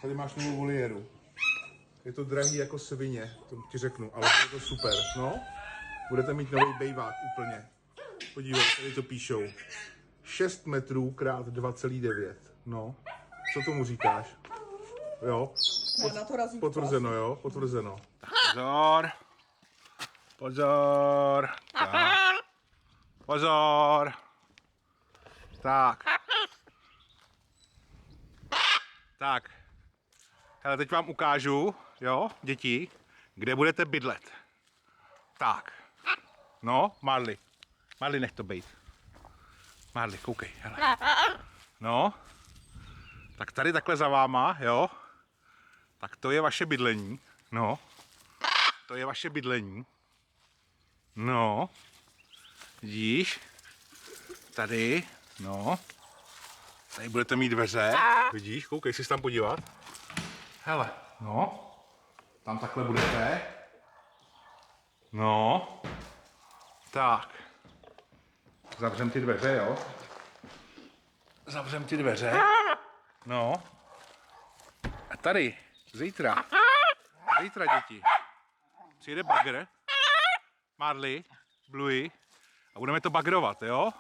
Tady máš novou voliéru. Je to drahý jako svině, to ti řeknu, ale je to super, no. Budete mít nový bejvák úplně. Podívej, tady to píšou. 6 metrů krát 2,9. No, co tomu říkáš? Jo, potvrzeno, jo, potvrzeno. Tak, pozor. Pozor. Tak. Pozor. Tak. Tak. Ale teď vám ukážu, jo, děti, kde budete bydlet. Tak. No, Marley. Marley, nech to bejt. Marley, koukej, hele. No. Tak tady takhle za váma, jo. Tak to je vaše bydlení. No. To je vaše bydlení. No. Vidíš? Tady, no. Tady budete mít dveře. Vidíš, koukej, si tam podívat. Hele, no. Tam takhle budete. No. Tak. Zavřem ty dveře, jo. Zavřem ty dveře. No. A tady, zítra, děti, přijede bagr, Marley, Bluey, a budeme to bagrovat, jo?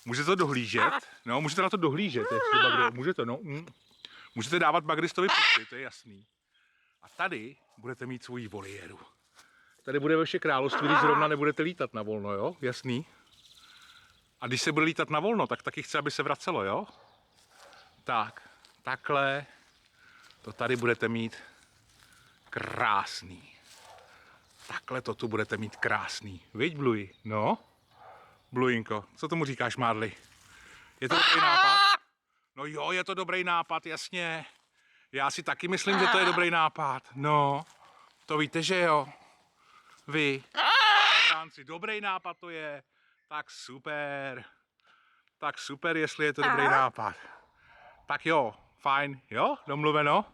Můžete to dohlížet, no, můžete na to dohlížet, můžete, no. Můžete dávat bagristovi pusty, to je jasný. A tady budete mít svoji voliéru. Tady bude vaše království, když zrovna nebudete lítat na volno, jo? Jasný? A když se bude lítat na volno, tak taky chce, aby se vracelo, jo? Tak, takhle to tady budete mít krásný. Takhle to tu budete mít krásný. Viď, Bluey? No? Bluinko, co tomu říkáš, Marley? Je to dobrý nápad? No jo, je to dobrý nápad, jasně. Já si taky myslím, že to je dobrý nápad. No, to víte, že jo? Vy, dobrý nápad to je. Tak super, jestli je to dobrý nápad. Tak jo, fajn, jo, domluveno?